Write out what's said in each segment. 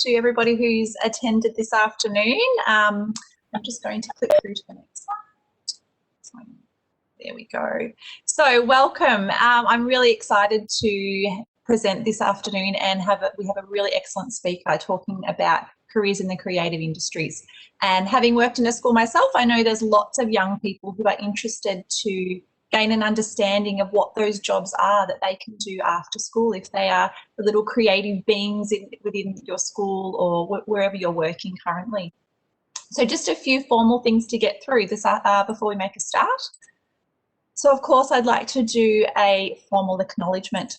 to everybody who's attended this afternoon. I'm just going to click through to the next slide. There we go. So welcome. I'm really excited to present this afternoon and we have a really excellent speaker talking about careers in the creative industries. And having worked in a school myself, I know there's lots of young people who are interested to gain an understanding of what those jobs are that they can do after school if they are the little creative beings within your school or wherever you're working currently. So just a few formal things to get through this before we make a start. So of course I'd like to do a formal acknowledgement.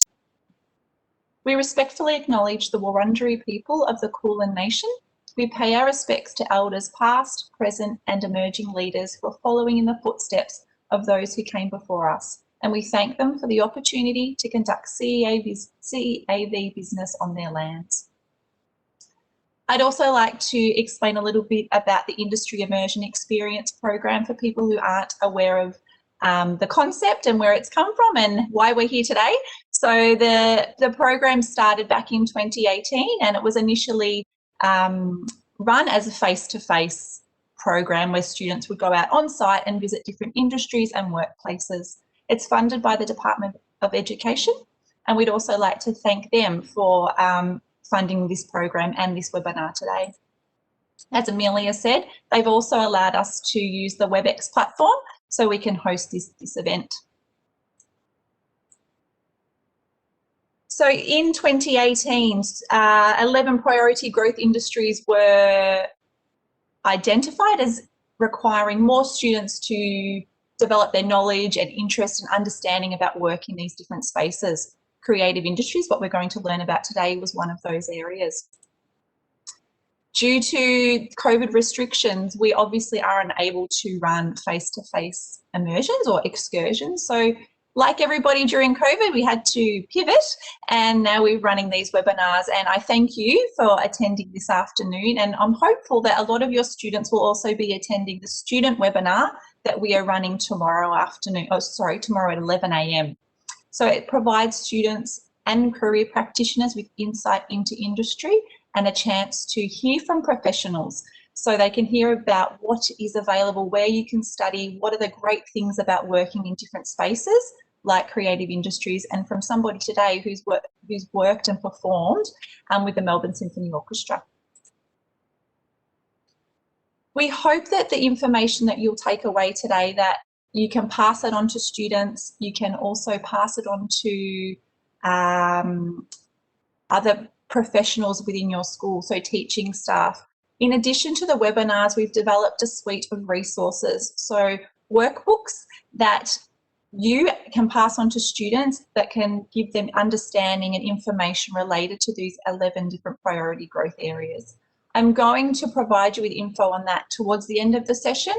We respectfully acknowledge the Wurundjeri people of the Kulin Nation. We pay our respects to elders past, present and emerging leaders who are following in the footsteps of those who came before us, and we thank them for the opportunity to conduct CEAV business on their lands. I'd also like to explain a little bit about the Industry Immersion Experience program for people who aren't aware of the concept and where it's come from and why we're here today. So the program started back in 2018 and it was initially run as a face-to-face program where students would go out on site and visit different industries and workplaces. It's funded by the Department of Education, and we'd also like to thank them for funding this program and this webinar today. As Amelia said, they've also allowed us to use the WebEx platform so we can host this event. So in 2018, 11 priority growth industries were identified as requiring more students to develop their knowledge and interest and understanding about work in these different spaces. Creative industries, what we're going to learn about today, was one of those areas. Due to COVID restrictions, we obviously are unable to run face-to-face immersions or excursions. So like everybody during COVID, we had to pivot and now we're running these webinars, and I thank you for attending this afternoon, and I'm hopeful that a lot of your students will also be attending the student webinar that we are running tomorrow afternoon, tomorrow at 11 a.m. So it provides students and career practitioners with insight into industry and a chance to hear from professionals so they can hear about what is available, where you can study, what are the great things about working in different spaces like creative industries, and from somebody today who's worked and performed with the Melbourne Symphony Orchestra. We hope that the information that you'll take away today, that you can pass it on to students, you can also pass it on to other professionals within your school, so teaching staff. In addition to the webinars, we've developed a suite of resources, so workbooks that you can pass on to students that can give them understanding and information related to these 11 different priority growth areas. I'm going to provide you with info on that towards the end of the session,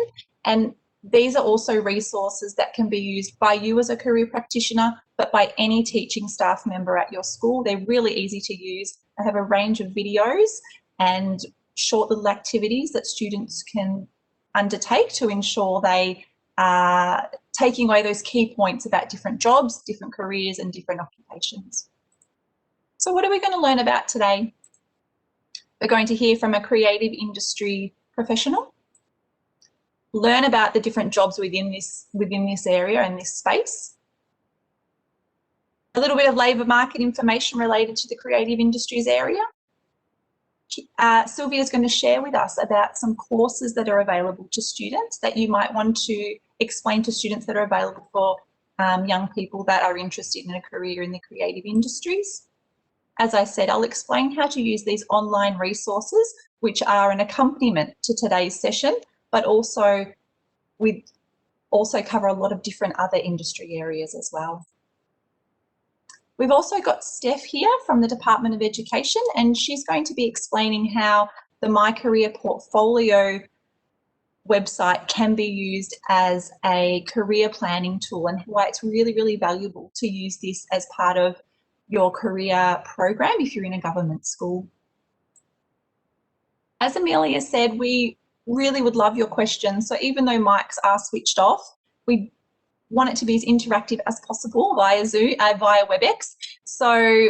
and these are also resources that can be used by you as a career practitioner, but by any teaching staff member at your school. They're really easy to use. I have a range of videos and short little activities that students can undertake to ensure they are taking away those key points about different jobs, different careers and different occupations. So what are we going to learn about today? We're going to hear from a creative industry professional, learn about the different jobs within this area and this space, a little bit of labour market information related to the creative industries area. Sylvia is going to share with us about some courses that are available to students that you might want to explain to students that are available for young people that are interested in a career in the creative industries. As I said, I'll explain how to use these online resources, which are an accompaniment to today's session, but also we also cover a lot of different other industry areas as well. We've also got Steph here from the Department of Education, and she's going to be explaining how the My Career Portfolio website can be used as a career planning tool and why it's really, really valuable to use this as part of your career program if you're in a government school. As Amelia said, we really would love your questions. So even though mics are switched off, we want it to be as interactive as possible via Zoom, via WebEx. So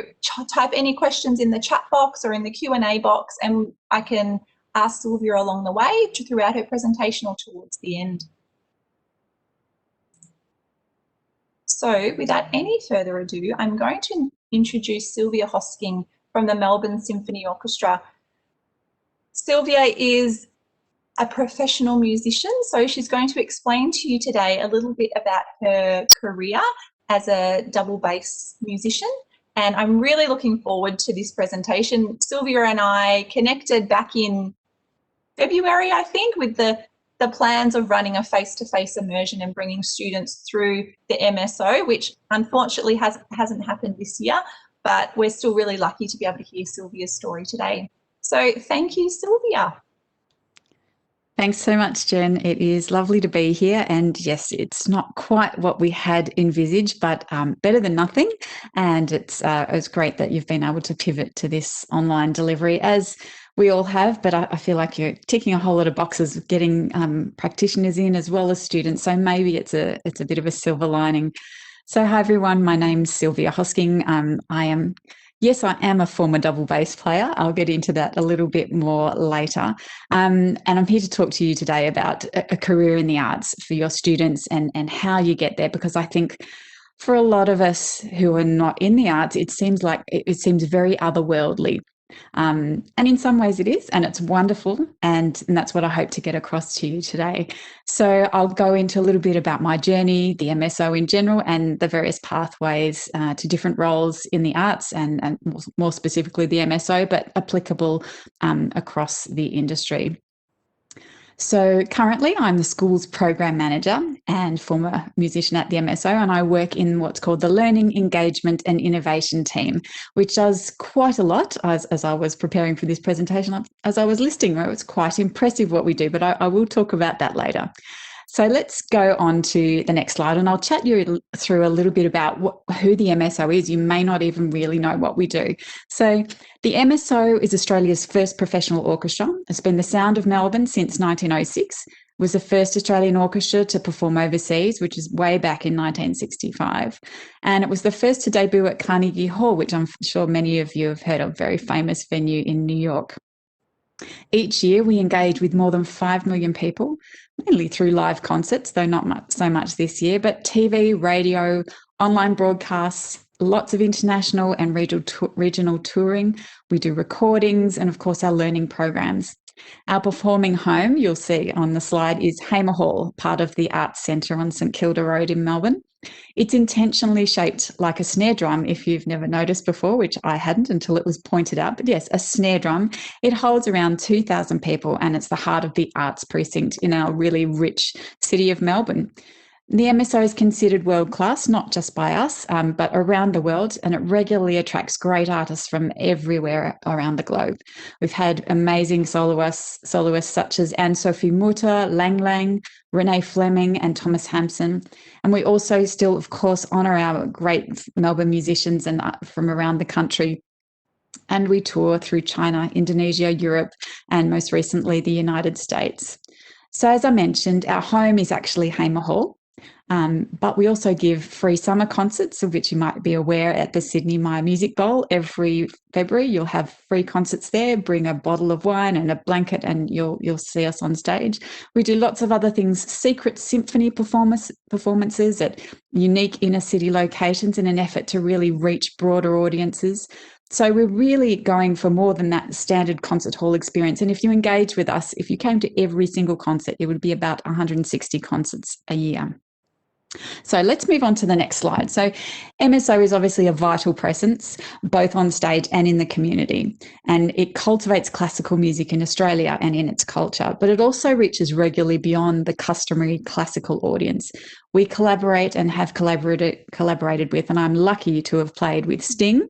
type any questions in the chat box or in the Q&A box, and I can ask Sylvia along the way throughout her presentation or towards the end. So without any further ado, I'm going to introduce Sylvia Hosking from the Melbourne Symphony Orchestra. Sylvia is a professional musician, so she's going to explain to you today a little bit about her career as a double bass musician, and I'm really looking forward to this presentation. Sylvia and I connected back in February, I think, with the plans of running a face-to-face immersion and bringing students through the MSO, which unfortunately hasn't happened this year, but we're still really lucky to be able to hear Sylvia's story today. So thank you, Sylvia. Thanks so much, Jen. It is lovely to be here. And yes, it's not quite what we had envisaged, but better than nothing. And it's great that you've been able to pivot to this online delivery, as we all have. But I feel like you're ticking a whole lot of boxes, getting practitioners in as well as students. So maybe it's a bit of a silver lining. So hi, everyone. My name's Sylvia Hosking. I am a former double bass player. I'll get into that a little bit more later. And I'm here to talk to you today about a career in the arts for your students and how you get there, because I think for a lot of us who are not in the arts, it seems very otherworldly. And in some ways it is, and it's wonderful, and that's what I hope to get across to you today. So I'll go into a little bit about my journey, the MSO in general, and the various pathways to different roles in the arts, and more specifically the MSO, but applicable across the industry. So currently I'm the school's program manager and former musician at the MSO, and I work in what's called the Learning, Engagement and Innovation team, which does quite a lot. As I was preparing for this presentation, as I was listing, it was quite impressive what we do, but I will talk about that later. So let's go on to the next slide, and I'll chat you through a little bit about who the MSO is. You may not even really know what we do. So the MSO is Australia's first professional orchestra. It's been the sound of Melbourne since 1906. It was the first Australian orchestra to perform overseas, which is way back in 1965. And it was the first to debut at Carnegie Hall, which I'm sure many of you have heard of, very famous venue in New York. Each year, we engage with more than 5 million people, mainly through live concerts, though not so much this year, but TV, radio, online broadcasts, lots of international and regional touring. We do recordings and, of course, our learning programs. Our performing home, you'll see on the slide, is Hamer Hall, part of the Arts Centre on St Kilda Road in Melbourne. It's intentionally shaped like a snare drum, if you've never noticed before, which I hadn't until it was pointed out. But yes, a snare drum. It holds around 2,000 people, and it's the heart of the arts precinct in our really rich city of Melbourne. The MSO is considered world-class, not just by us, but around the world, and it regularly attracts great artists from everywhere around the globe. We've had amazing soloists such as Anne-Sophie Mutter, Lang Lang, Renee Fleming and Thomas Hampson. And we also still, of course, honour our great Melbourne musicians and from around the country. And we tour through China, Indonesia, Europe, and most recently the United States. So as I mentioned, our home is actually Hamer Hall. But we also give free summer concerts, of which you might be aware, at the Sydney My Music Bowl. Every February, you'll have free concerts there. Bring a bottle of wine and a blanket, and you'll see us on stage. We do lots of other things: secret symphony performances at unique inner city locations in an effort to really reach broader audiences. So we're really going for more than that standard concert hall experience. And if you engage with us, if you came to every single concert, it would be about 160 concerts a year. So let's move on to the next slide. So MSO is obviously a vital presence, both on stage and in the community, and it cultivates classical music in Australia and in its culture, but it also reaches regularly beyond the customary classical audience. We collaborate and have collaborated with, and I'm lucky to have played with Sting,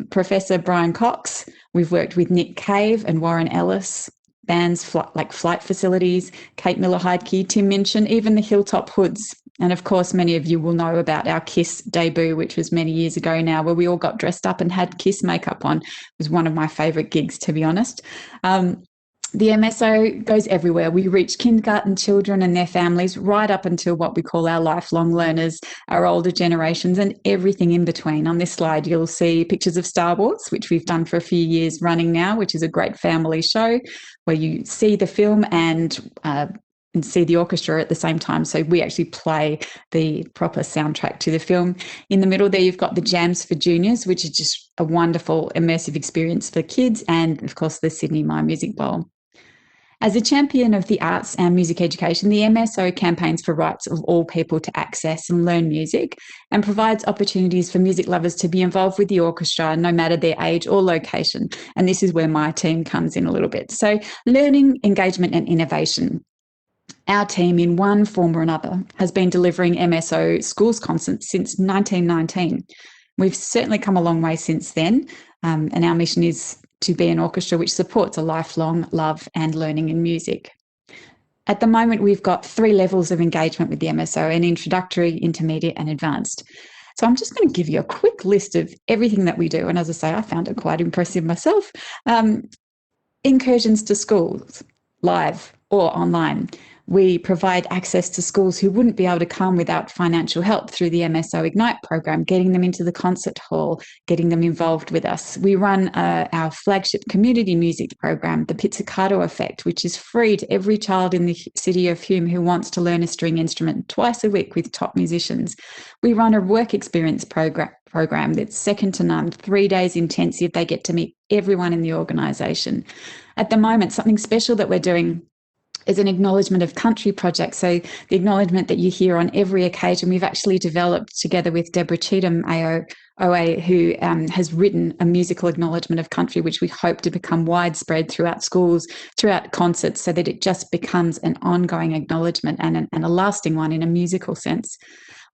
Professor Brian Cox. We've worked with Nick Cave and Warren Ellis, bands like Flight Facilities, Kate Miller-Heidke, Tim Minchin, even the Hilltop Hoods. And of course, many of you will know about our Kiss debut, which was many years ago now, where we all got dressed up and had Kiss makeup on. It was one of my favourite gigs, to be honest. The MSO goes everywhere. We reach kindergarten children and their families right up until what we call our lifelong learners, our older generations, and everything in between. On this slide, you'll see pictures of Star Wars, which we've done for a few years running now, which is a great family show where you see the film and see the orchestra at the same time. So we actually play the proper soundtrack to the film. In the middle there, you've got the Jams for Juniors, which is just a wonderful immersive experience for kids, and of course the Sydney My Music Bowl. As a champion of the arts and music education, the MSO campaigns for rights of all people to access and learn music and provides opportunities for music lovers to be involved with the orchestra no matter their age or location. And this is where my team comes in a little bit. So learning, engagement and innovation. Our team, in one form or another, has been delivering MSO schools concerts since 1919. We've certainly come a long way since then, and our mission is to be an orchestra which supports a lifelong love and learning in music. At the moment, we've got 3 levels of engagement with the MSO: an introductory, intermediate and advanced. So I'm just going to give you a quick list of everything that we do. And as I say, I found it quite impressive myself. Incursions to schools, live or online. We provide access to schools who wouldn't be able to come without financial help through the MSO Ignite program, getting them into the concert hall, getting them involved with us. We run our flagship community music program, the Pizzicato Effect, which is free to every child in the city of Hume who wants to learn a string instrument twice a week with top musicians. We run a work experience program that's second to none, 3 days intensive. They get to meet everyone in the organisation. At the moment, something special that we're doing is an acknowledgement of country project. So the acknowledgement that you hear on every occasion, we've actually developed together with Deborah Cheetham, AOA, who has written a musical acknowledgement of country, which we hope to become widespread throughout schools, throughout concerts, so that it just becomes an ongoing acknowledgement and a lasting one in a musical sense.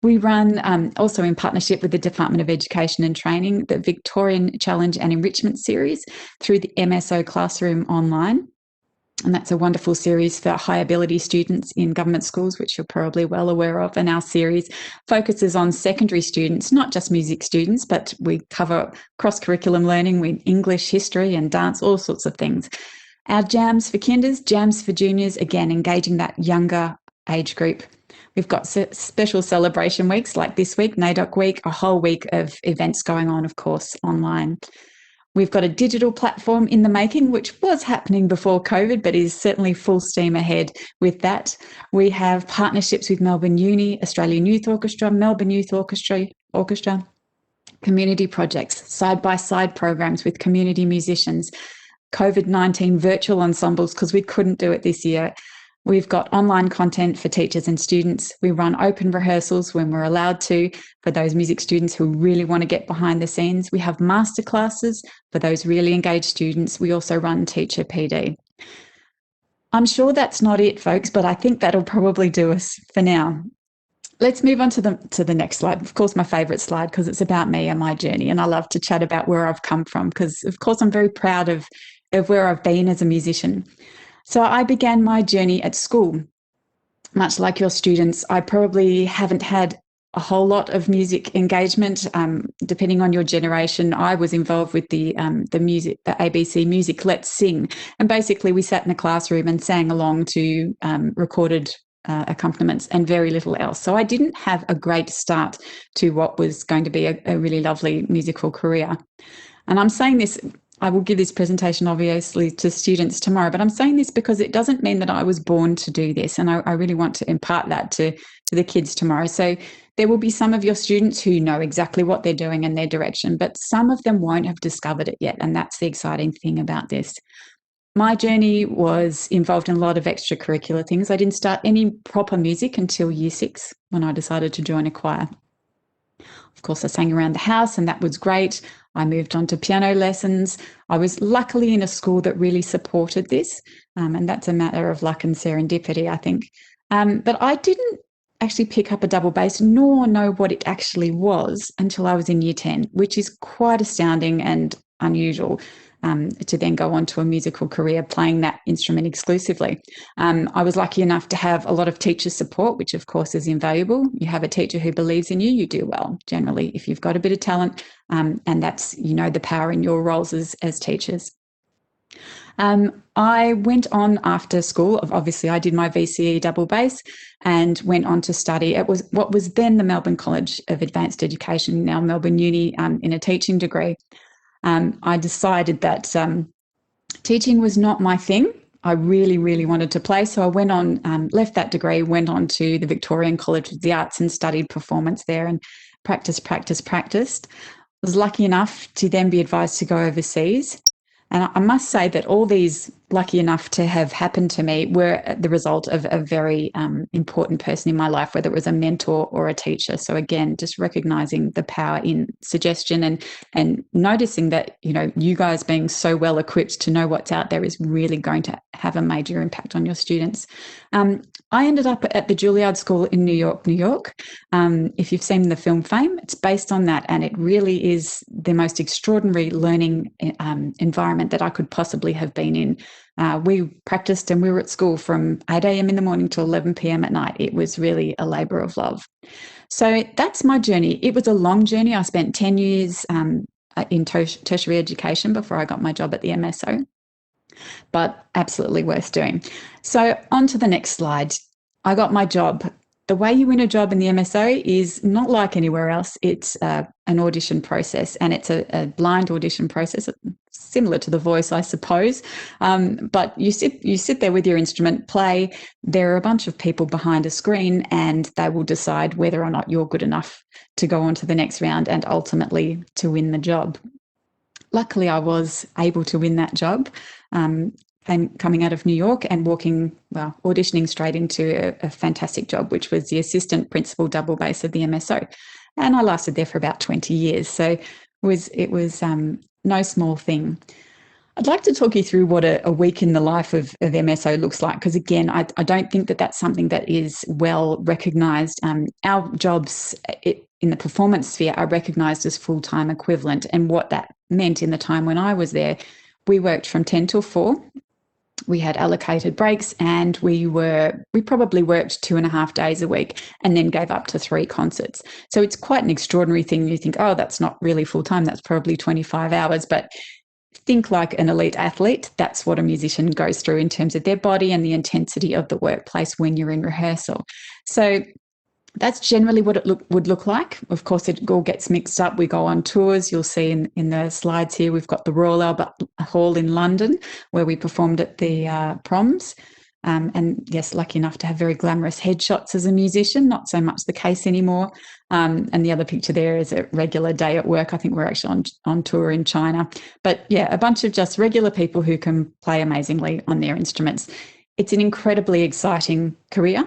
We run, also in partnership with the Department of Education and Training, the Victorian Challenge and Enrichment Series through the MSO Classroom Online. And that's a wonderful series for high ability students in government schools, which you're probably well aware of. And our series focuses on secondary students, not just music students, but we cover cross-curriculum learning with English, history and dance, all sorts of things. Our Jams for Kinders, Jams for Juniors, again, engaging that younger age group. We've got special celebration weeks like this week, NAIDOC week, a whole week of events going on, of course, online. We've got a digital platform in the making, which was happening before COVID, but is certainly full steam ahead with that. We have partnerships with Melbourne Uni, Australian Youth Orchestra, Melbourne Youth Orchestra, community projects, side-by-side programs with community musicians, COVID-19 virtual ensembles, because we couldn't do it this year. We've got online content for teachers and students. We run open rehearsals when we're allowed to for those music students who really want to get behind the scenes. We have masterclasses for those really engaged students. We also run Teacher PD. I'm sure that's not it, folks, but I think that'll probably do us for now. Let's move on to the next slide. Of course, my favourite slide, because it's about me and my journey, and I love to chat about where I've come from because, of course, I'm very proud of where I've been as a musician. So I began my journey at school. Much like your students, I probably haven't had a whole lot of music engagement. Depending on your generation, I was involved with the music, the ABC Music Let's Sing. And basically we sat in a classroom and sang along to recorded accompaniments and very little else. So I didn't have a great start to what was going to be a really lovely musical career. And I'm saying this, I will give this presentation obviously to students tomorrow, but I'm saying this because it doesn't mean that I was born to do this. And I really want to impart that to the kids tomorrow. So there will be some of your students who know exactly what they're doing and their direction, but some of them won't have discovered it yet. And that's the exciting thing about this. My journey was involved in a lot of extracurricular things. I didn't start any proper music until year 6 when I decided to join a choir. Of course, I sang around the house and that was great. I moved on to piano lessons. I was luckily in a school that really supported this, and that's a matter of luck and serendipity, I think. But I didn't actually pick up a double bass nor know what it actually was until I was in year 10, which is quite astounding and unusual. To then go on to a musical career playing that instrument exclusively. I was lucky enough to have a lot of teacher support, which of course is invaluable. You have a teacher who believes in you, you do well, generally, if you've got a bit of talent, and that's, the power in your roles as teachers. I went on after school. Obviously, I did my VCE double bass and went on to study. It was what was then the Melbourne College of Advanced Education, now Melbourne Uni, in a teaching degree. I decided that teaching was not my thing. I really, really wanted to play. So I went on, left that degree, went on to the Victorian College of the Arts and studied performance there and practiced. Was lucky enough to then be advised to go overseas. And I must say that all these lucky enough to have happened to me were the result of a very important person in my life, whether it was a mentor or a teacher. So again, just recognizing the power in suggestion and noticing that, you know, you guys being so well equipped to know what's out there is really going to have a major impact on your students. I ended up at the Juilliard School in New York, New York. If you've seen the film Fame, it's based on that, and it really is the most extraordinary learning environment that I could possibly have been in. We practiced and we were at school from 8 a.m. in the morning to 11 p.m. at night. It was really a labour of love. So that's my journey. It was a long journey. I spent 10 years in tertiary education before I got my job at the MSO, but absolutely worth doing. So on to the next slide. I got my job. The way you win a job in the MSO is not like anywhere else. It's an audition process, and it's a blind audition process, similar to The Voice, I suppose. But you sit there with your instrument, play. There are a bunch of people behind a screen, and they will decide whether or not you're good enough to go on to the next round and ultimately to win the job. Luckily, I was able to win that job. Coming out of New York and auditioning straight into a fantastic job, which was the assistant principal double bass of the MSO. And I lasted there for about 20 years. So it was no small thing. I'd like to talk you through what a week in the life of MSO looks like, because again, I don't think that that's something that is well recognised. Our jobs in the performance sphere are recognised as full-time equivalent, and what that meant in the time when I was there, we worked from 10 till 4. We had allocated breaks, and we probably worked 2.5 days a week and then gave up to 3 concerts. So it's quite an extraordinary thing. You think, oh, that's not really full time. That's probably 25 hours. But think like an elite athlete. That's what a musician goes through in terms of their body and the intensity of the workplace when you're in rehearsal. So that's generally what it would look like. Of course, it all gets mixed up. We go on tours. You'll see in the slides here, we've got the Royal Albert Hall in London, where we performed at the proms. And yes, lucky enough to have very glamorous headshots as a musician, not so much the case anymore. And the other picture there is a regular day at work. I think we're actually on tour in China. But yeah, a bunch of just regular people who can play amazingly on their instruments. It's an incredibly exciting career.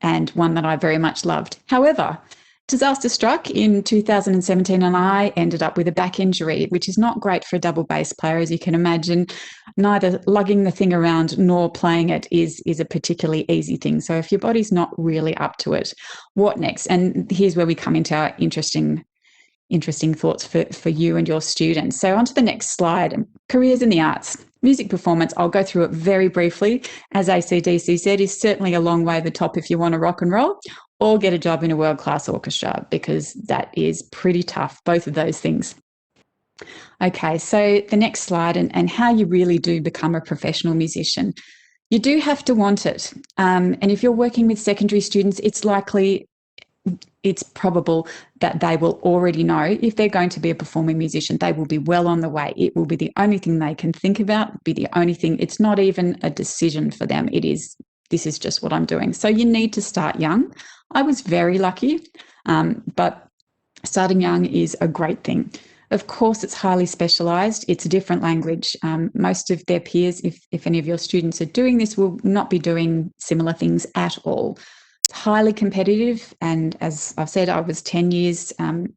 And one that I very much loved. However, disaster struck in 2017 and I ended up with a back injury, which is not great for a double bass player, as you can imagine. Neither lugging the thing around nor playing it is a particularly easy thing. So if your body's not really up to it, what next? And here's where we come into our interesting thoughts for you and your students. So on to the next slide, careers in the arts. Music performance, I'll go through it very briefly. As AC/DC said, is certainly a long way to the top if you want to rock and roll, or get a job in a world-class orchestra, because that is pretty tough, both of those things. Okay, so the next slide, and how you really do become a professional musician. You do have to want it. And if you're working with secondary students, it's probable that they will already know if they're going to be a performing musician, they will be well on the way. It will be the only thing they can think about, be the only thing. It's not even a decision for them. This is just what I'm doing. So you need to start young. I was very lucky, but starting young is a great thing. Of course, it's highly specialised. It's a different language. Most of their peers, if any of your students are doing this, will not be doing similar things at all. It's highly competitive, and as I've said, I was 10 years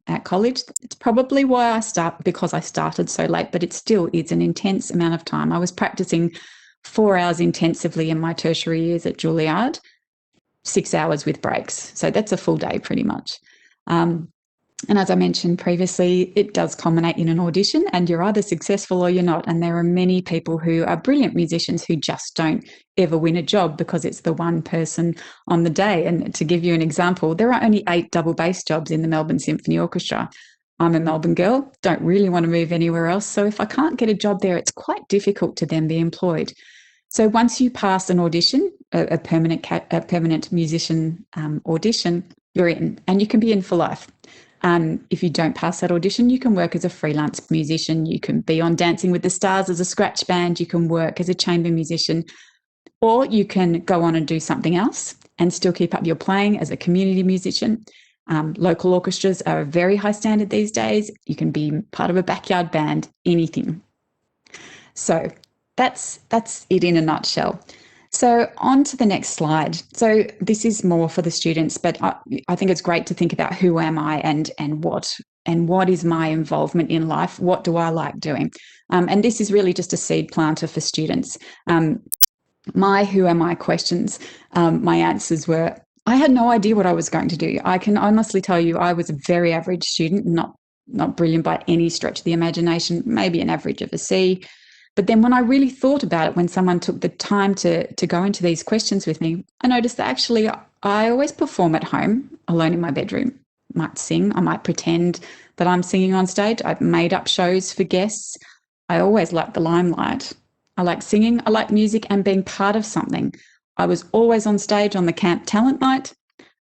at college. It's probably why because I started so late, but it's an intense amount of time. I was practicing 4 hours intensively in my tertiary years at Juilliard, 6 hours with breaks. So that's a full day pretty much. And as I mentioned previously, it does culminate in an audition, and you're either successful or you're not. And there are many people who are brilliant musicians who just don't ever win a job because it's the one person on the day. And to give you an example, there are only 8 double bass jobs in the Melbourne Symphony Orchestra. I'm a Melbourne girl, don't really want to move anywhere else. So if I can't get a job there, it's quite difficult to then be employed. So once you pass an audition, a permanent musician audition, you're in, and you can be in for life. If you don't pass that audition, you can work as a freelance musician. You can be on Dancing with the Stars as a scratch band. You can work as a chamber musician, or you can go on and do something else and still keep up your playing as a community musician. Local orchestras are a very high standard these days. You can be part of a backyard band, anything. So that's it in a nutshell. So on to the next slide. So this is more for the students, but I think it's great to think about who am I and what is my involvement in life? What do I like doing? And this is really just a seed planter for students. My who am I questions, my answers were, I had no idea what I was going to do. I can honestly tell you I was a very average student, not brilliant by any stretch of the imagination, maybe an average of a C. But then when I really thought about it, when someone took the time to go into these questions with me, I noticed that actually I always perform at home, alone in my bedroom. I might sing, I might pretend that I'm singing on stage. I've made up shows for guests. I always like the limelight. I like singing, I like music and being part of something. I was always on stage on the camp talent night,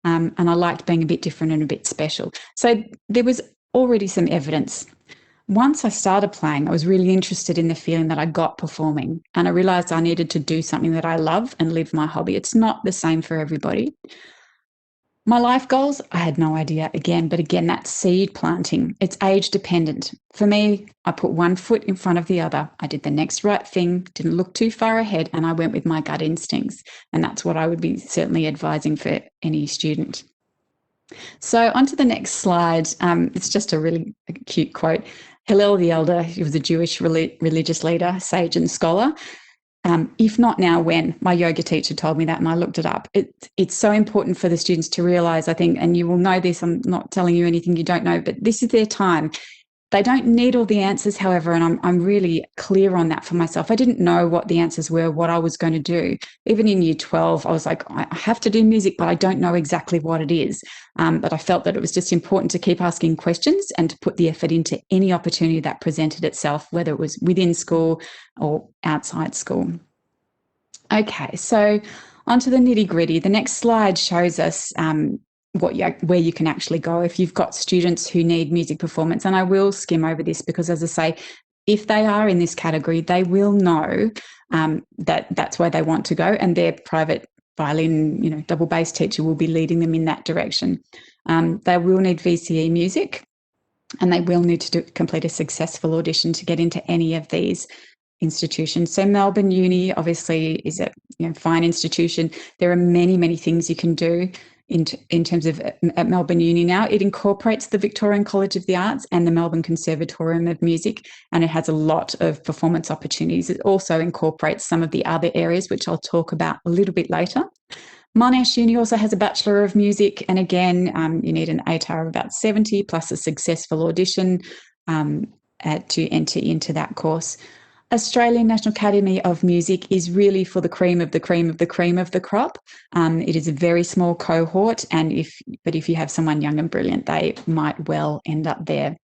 and I liked being a bit different and a bit special. So there was already some evidence. Once I started playing, I was really interested in the feeling that I got performing, and I realised I needed to do something that I love and live my hobby. It's not the same for everybody. My life goals, I had no idea again, but again, that's seed planting. It's age dependent. For me, I put one foot in front of the other. I did the next right thing, didn't look too far ahead, and I went with my gut instincts. And that's what I would be certainly advising for any student. So on to the next slide. It's just a really cute quote. Hillel the Elder, he was a Jewish religious leader, sage and scholar. If not now, when? My yoga teacher told me that and I looked it up. It's so important for the students to realise, I think, and you will know this, I'm not telling you anything you don't know, but this is their time. They don't need all the answers, however, and I'm really clear on that for myself. I didn't know what the answers were, what I was going to do. Even in year 12, I was like, I have to do music, but I don't know exactly what it is. But I felt that it was just important to keep asking questions and to put the effort into any opportunity that presented itself, whether it was within school or outside school. Okay, so onto the nitty-gritty. The next slide shows us where you can actually go if you've got students who need music performance. And I will skim over this because, as I say, if they are in this category, they will know that that's where they want to go, and their private violin, double bass teacher will be leading them in that direction. They will need VCE music, and they will need to complete a successful audition to get into any of these institutions. So Melbourne Uni obviously is a fine institution. There are many, many things you can do in terms of at Melbourne Uni now. It incorporates the Victorian College of the Arts and the Melbourne Conservatorium of Music, and it has a lot of performance opportunities. It also incorporates some of the other areas, which I'll talk about a little bit later. Monash Uni also has a Bachelor of Music, and again, you need an ATAR of about 70 plus a successful audition to enter into that course. Australian National Academy of Music is really for the cream of the cream of the cream of the crop. It is a very small cohort, and if you have someone young and brilliant, they might well end up there.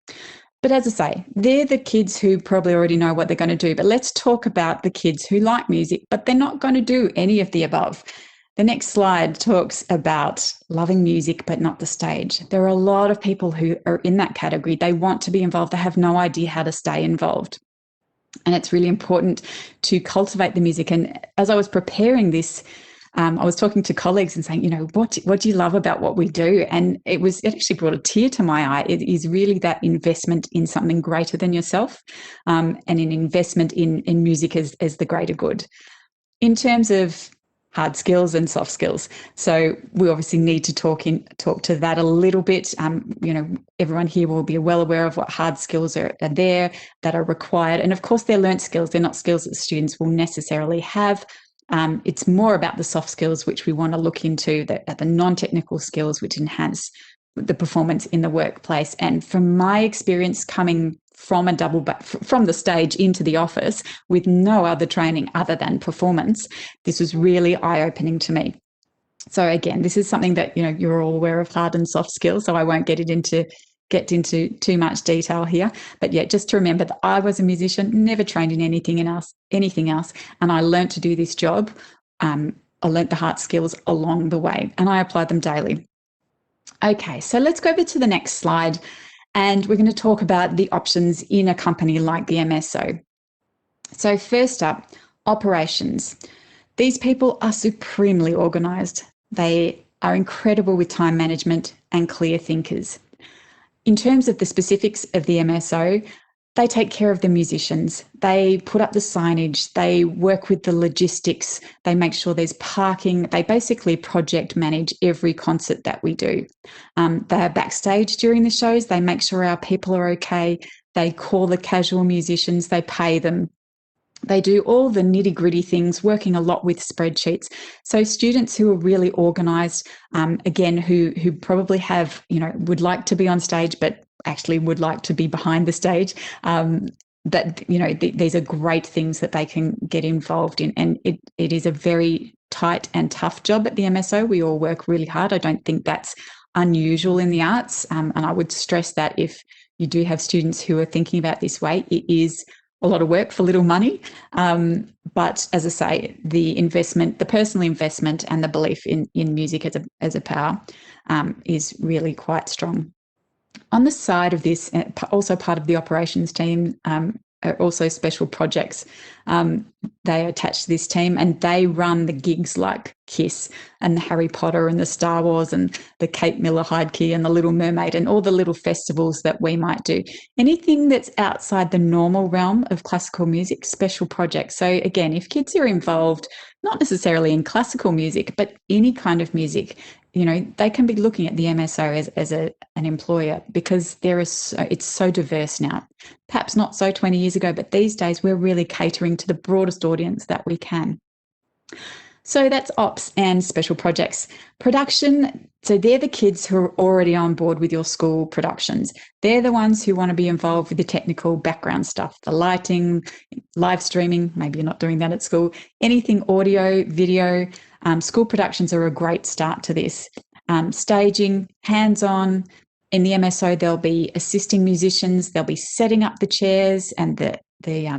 But as I say, they're the kids who probably already know what they're going to do. But let's talk about the kids who like music, but they're not going to do any of the above. The next slide talks about loving music, but not the stage. There are a lot of people who are in that category. They want to be involved. They have no idea how to stay involved. And it's really important to cultivate the music. And as I was preparing this, I was talking to colleagues and saying, what do you love about what we do? And it actually brought a tear to my eye. It is really that investment in something greater than yourself, and an investment in music as the greater good. In terms of hard skills and soft skills. So we obviously need to talk to that a little bit. Everyone here will be well aware of what hard skills are there that are required. And of course, they're learnt skills. They're not skills that students will necessarily have. It's more about the soft skills, which we want to look into, the non-technical skills, which enhance the performance in the workplace. And from my experience coming from from the stage into the office with no other training other than performance, this was really eye-opening to me. So again, this is something that you're all aware of, hard and soft skills, so I won't get it into get into too much detail here, but yeah, just to remember that I was a musician, never trained in anything else, and I learned to do this job. I learned the hard skills along the way, and I applied them daily. Okay, so let's go over to the next slide, and we're going to talk about the options in a company like the MSO. So first up, operations. These people are supremely organised. They are incredible with time management and clear thinkers. In terms of the specifics of the MSO, they take care of the musicians. They put up the signage. They work with the logistics. They make sure there's parking. They basically project manage every concert that we do. They are backstage during the shows. They make sure our people are okay. They call the casual musicians. They pay them. They do all the nitty-gritty things, working a lot with spreadsheets. So students who are really organised, again, who probably have, would like to be on stage, but actually would like to be behind the stage, these are great things that they can get involved in. And it is a very tight and tough job at the MSO. We all work really hard. I don't think that's unusual in the arts. And I would stress that if you do have students who are thinking about this way, it is a lot of work for little money. But as I say, the investment, the personal investment and the belief in music as a power is really quite strong. On the side of this, also part of the operations team, are also special projects. They are attached to this team, and they run the gigs like KISS and the Harry Potter and the Star Wars and the Kate Miller Hyde Key and the Little Mermaid and all the little festivals that we might do. Anything that's outside the normal realm of classical music, special projects. So again, if kids are involved, not necessarily in classical music, but any kind of music, they can be looking at the MSO as an employer, because it's so diverse now. Perhaps not so 20 years ago, but these days we're really catering to the broadest audience that we can. So that's ops and special projects. Production, so they're the kids who are already on board with your school productions. They're the ones who want to be involved with the technical background stuff, the lighting, live streaming, maybe you're not doing that at school, anything audio, video. School productions are a great start to this. Staging, hands-on. In the MSO, they'll be assisting musicians. They'll be setting up the chairs and the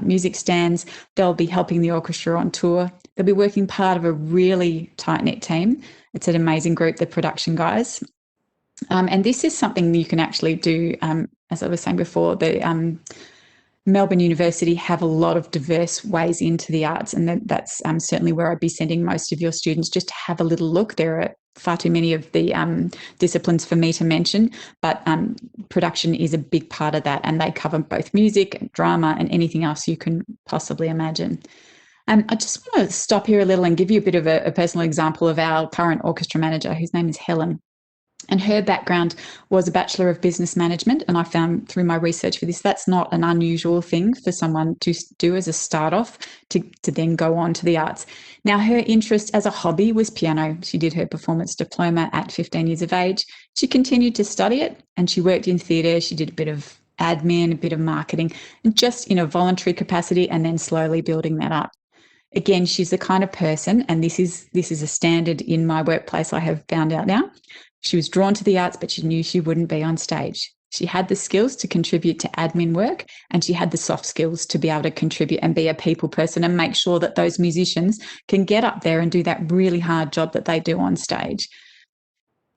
music stands. They'll be helping the orchestra on tour. They'll be working part of a really tight-knit team. It's an amazing group, the production guys. And this is something you can actually do, as I was saying before, the Melbourne University have a lot of diverse ways into the arts, and that's certainly where I'd be sending most of your students, just to have a little look. There are far too many of the disciplines for me to mention, but production is a big part of that, and they cover both music, drama, and anything else you can possibly imagine. I just want to stop here a little and give you a bit of a personal example of our current orchestra manager, whose name is Helen. And her background was a Bachelor of Business Management. And I found through my research for this, that's not an unusual thing for someone to do as a start off to then go on to the arts. Now, her interest as a hobby was piano. She did her performance diploma at 15 years of age. She continued to study it, and she worked in theatre. She did a bit of admin, a bit of marketing, and just in a voluntary capacity, and then slowly building that up. Again, she's the kind of person, and this is a standard in my workplace I have found out now. She was drawn to the arts, but she knew she wouldn't be on stage. She had the skills to contribute to admin work, and she had the soft skills to be able to contribute and be a people person and make sure that those musicians can get up there and do that really hard job that they do on stage.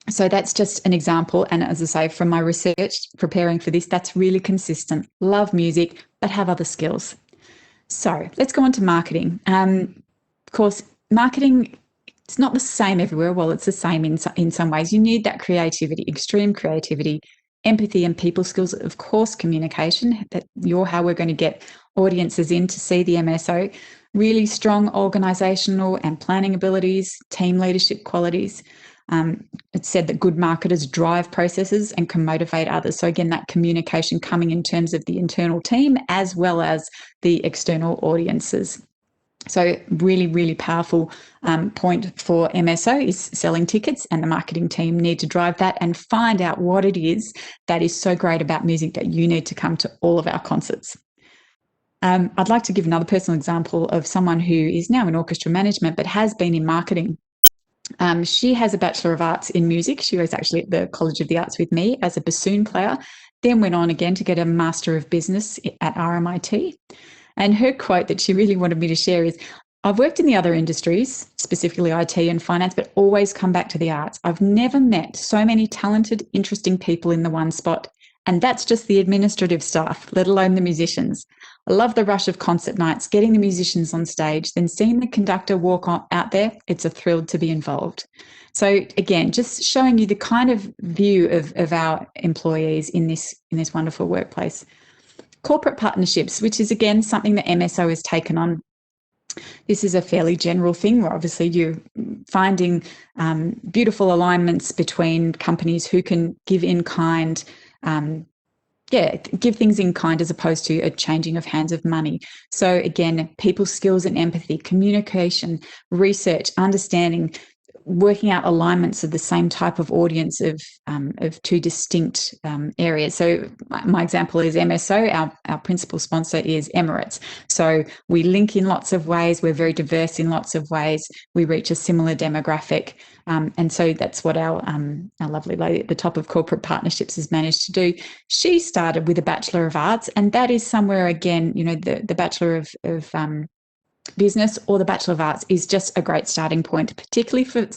So that's just an example. And as I say, from my research preparing for this, that's really consistent. Love music, but have other skills. So let's go on to marketing. Of course, marketing, it's not the same everywhere. Well, it's the same in some ways. You need that creativity, extreme creativity, empathy and people skills, of course, communication, that you're how we're going to get audiences in to see the MSO, really strong organisational and planning abilities, team leadership qualities. It's said that good marketers drive processes and can motivate others. So again, that communication coming in terms of the internal team as well as the external audiences. So really, really powerful point for MSO is selling tickets, and the marketing team need to drive that and find out what it is that is so great about music that you need to come to all of our concerts. I'd like to give another personal example of someone who is now in orchestra management but has been in marketing. She has a Bachelor of Arts in Music. She was actually at the College of the Arts with me as a bassoon player, then went on again to get a Master of Business at RMIT. And her quote that she really wanted me to share is, I've worked in the other industries, specifically IT and finance, but always come back to the arts. I've never met so many talented, interesting people in the one spot. And that's just the administrative staff, let alone the musicians. I love the rush of concert nights, getting the musicians on stage, then seeing the conductor walk on out there. It's a thrill to be involved. So again, just showing you the kind of view of our employees in this wonderful workplace. Corporate partnerships, which is again something that MSO has taken on. This is a fairly general thing where obviously you're finding beautiful alignments between companies who can give in kind, give things in kind as opposed to a changing of hands of money. So again, people skills and empathy, communication, research, understanding, working out alignments of the same type of audience of two distinct areas. So my example is MSO. Our principal sponsor is Emirates. So we link in lots of ways. We're very diverse in lots of ways. We reach a similar demographic. And so that's what our lovely lady at the top of corporate partnerships has managed to do. She started with a Bachelor of Arts, and that is somewhere, again, the Bachelor of Business or the Bachelor of Arts is just a great starting point, particularly for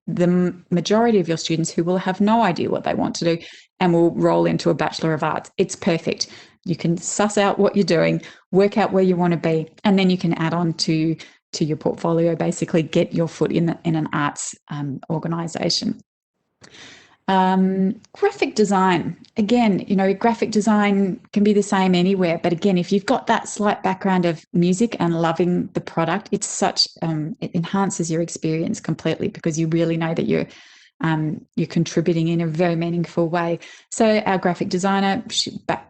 the majority of your students who will have no idea what they want to do and will roll into a Bachelor of Arts. It's perfect. You can suss out what you're doing, work out where you want to be, and then you can add on to your portfolio, basically get your foot in an arts organisation. Graphic design. Again, graphic design can be the same anywhere, but again, if you've got that slight background of music and loving the product, it's it enhances your experience completely because you really know that you're contributing in a very meaningful way. So our graphic designer,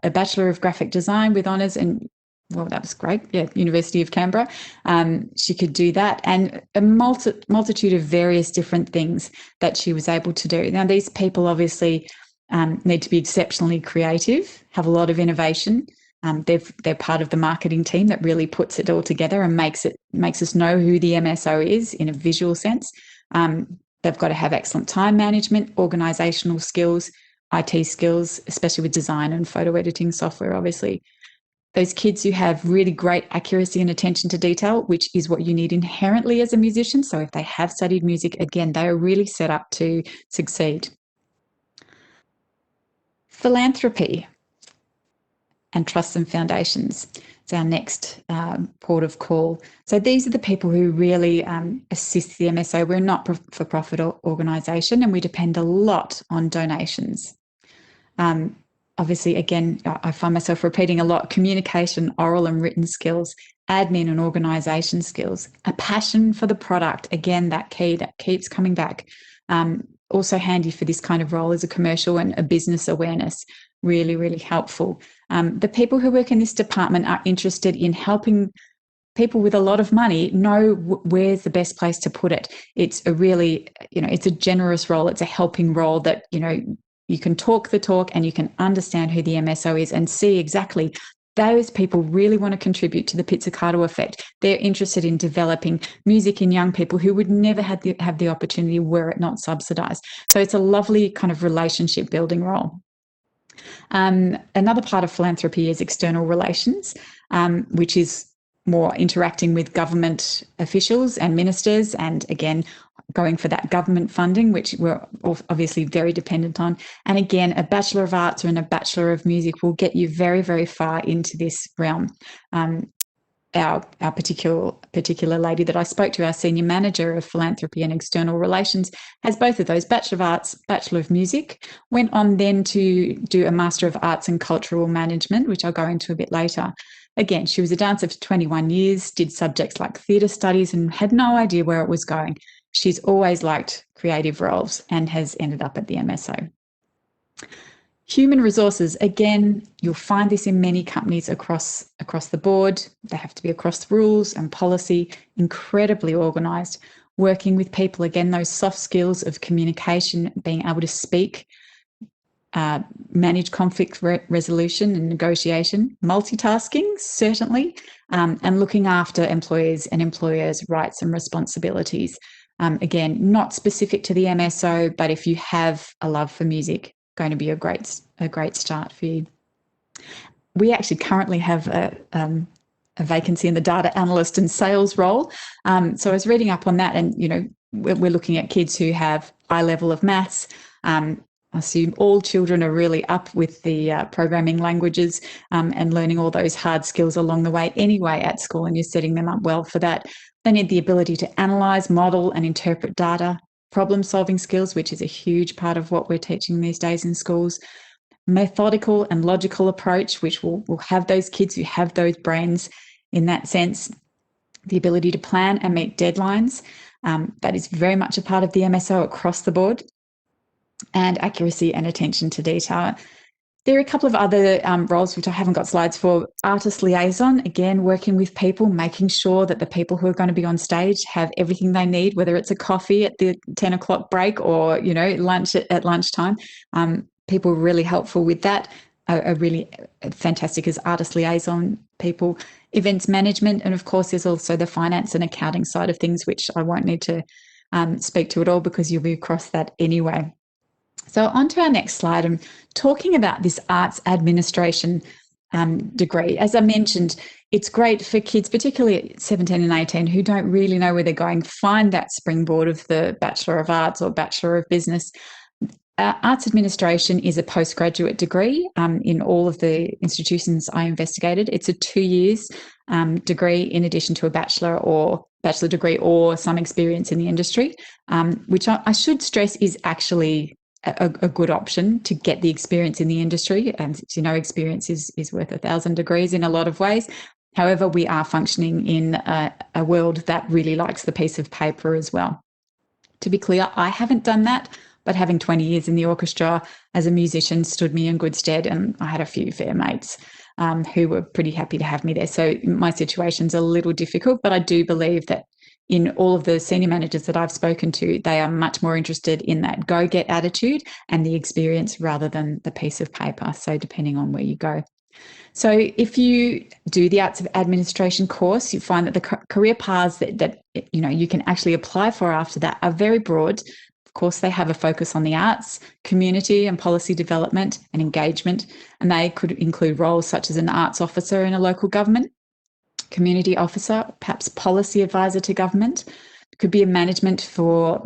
a Bachelor of Graphic Design with honours, and well, that was great. Yeah, University of Canberra. She could do that, and a multitude of various different things that she was able to do. Now, these people obviously need to be exceptionally creative, have a lot of innovation. They're part of the marketing team that really puts it all together and makes us know who the MSO is in a visual sense. They've got to have excellent time management, organisational skills, IT skills, especially with design and photo editing software, obviously. Those kids who have really great accuracy and attention to detail, which is what you need inherently as a musician. So if they have studied music, again, they are really set up to succeed. Philanthropy and trusts and foundations. It's our next port of call. So these are the people who really assist the MSO. We're a not-for-profit organisation, and we depend a lot on donations. Obviously, again, I find myself repeating a lot: communication, oral and written skills, admin and organisation skills, a passion for the product. Again, that keeps coming back. Also handy for this kind of role is a commercial and a business awareness. Really, really helpful. The people who work in this department are interested in helping people with a lot of money know where's the best place to put it. It's a really, it's a generous role. It's a helping role that, you can talk the talk and you can understand who the MSO is and see exactly those people really want to contribute to the pizzicato effect. They're interested in developing music in young people who would never have the opportunity were it not subsidised. So it's a lovely kind of relationship building role. Another part of philanthropy is external relations, which is more interacting with government officials and ministers, and again, going for that government funding, which we're obviously very dependent on. And again, a Bachelor of Arts or a Bachelor of Music will get you very, very far into this realm. Our particular lady that I spoke to, our Senior Manager of Philanthropy and External Relations, has both of those, Bachelor of Arts, Bachelor of Music, went on then to do a Master of Arts and Cultural Management, which I'll go into a bit later. Again, she was a dancer for 21 years, did subjects like theatre studies and had no idea where it was going. She's always liked creative roles and has ended up at the MSO. Human resources, again, you'll find this in many companies across the board. They have to be across the rules and policy, incredibly organised, working with people, again, those soft skills of communication, being able to speak, manage conflict resolution and negotiation, multitasking, certainly, and looking after employees and employers' rights and responsibilities. Again, not specific to the MSO, but if you have a love for music, going to be a great start for you. We actually currently have a vacancy in the data analyst and sales role. So I was reading up on that, and we're looking at kids who have high level of maths. I assume all children are really up with the programming languages and learning all those hard skills along the way anyway at school, and you're setting them up well for that. They need the ability to analyse, model and interpret data, problem-solving skills, which is a huge part of what we're teaching these days in schools, methodical and logical approach, which will have those kids who have those brains in that sense, the ability to plan and meet deadlines. That is very much a part of the MSO across the board, and accuracy and attention to detail. There are a couple of other roles which I haven't got slides for. Artist liaison, again, working with people, making sure that the people who are going to be on stage have everything they need, whether it's a coffee at the 10 o'clock break or, lunch at lunchtime. People are really helpful with that, are really fantastic as artist liaison people. Events management, and of course there's also the finance and accounting side of things, which I won't need to speak to at all because you'll be across that anyway. So on to our next slide. I'm talking about this arts administration degree. As I mentioned, it's great for kids, particularly at 17 and 18, who don't really know where they're going, find that springboard of the Bachelor of Arts or Bachelor of Business. Arts administration is a postgraduate degree in all of the institutions I investigated. It's a 2 years degree in addition to a bachelor degree or some experience in the industry, which I should stress is actually a good option to get the experience in the industry. And experience is worth 1,000 degrees in a lot of ways. However, we are functioning in a world that really likes the piece of paper as well. To be clear, I haven't done that, but having 20 years in the orchestra as a musician stood me in good stead, and I had a few fair mates who were pretty happy to have me there. So my situation's a little difficult, but I do believe that in all of the senior managers that I've spoken to, they are much more interested in that go-get attitude and the experience rather than the piece of paper. So depending on where you go. So if you do the Arts of Administration course, you find that the career paths that you can actually apply for after that are very broad. Of course, they have a focus on the arts, community and policy development and engagement, and they could include roles such as an arts officer in a local government, community officer, perhaps policy advisor to government. It could be a management for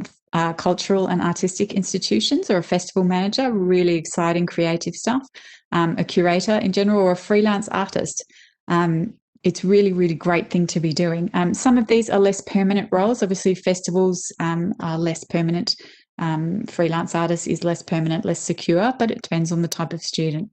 cultural and artistic institutions, or a festival manager, really exciting creative stuff, a curator in general, or a freelance artist. It's really, really great thing to be doing. Some of these are less permanent roles. Obviously, festivals are less permanent. Freelance artists is less permanent, less secure, but it depends on the type of student.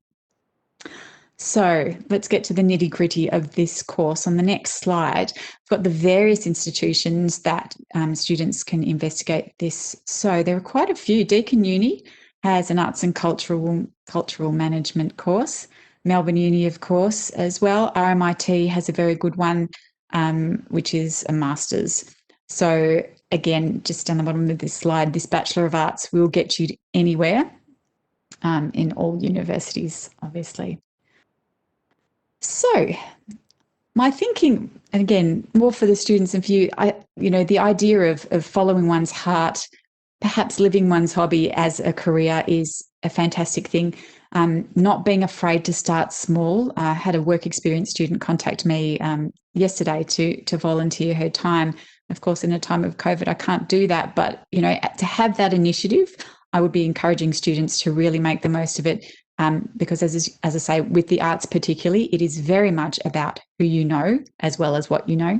So let's get to the nitty gritty of this course. On the next slide, I've got the various institutions that students can investigate this. So there are quite a few. Deakin Uni has an arts and cultural management course. Melbourne Uni, of course, as well. RMIT has a very good one, which is a master's. So again, just down the bottom of this slide, this Bachelor of Arts will get you anywhere in all universities, obviously. So my thinking, and again, more for the students and for you, the idea of following one's heart, perhaps living one's hobby as a career is a fantastic thing. Not being afraid to start small. I had a work experience student contact me yesterday to volunteer her time. Of course, in a time of COVID, I can't do that. But, to have that initiative, I would be encouraging students to really make the most of it. Because as I say, with the arts particularly, it is very much about who you know as well as what you know.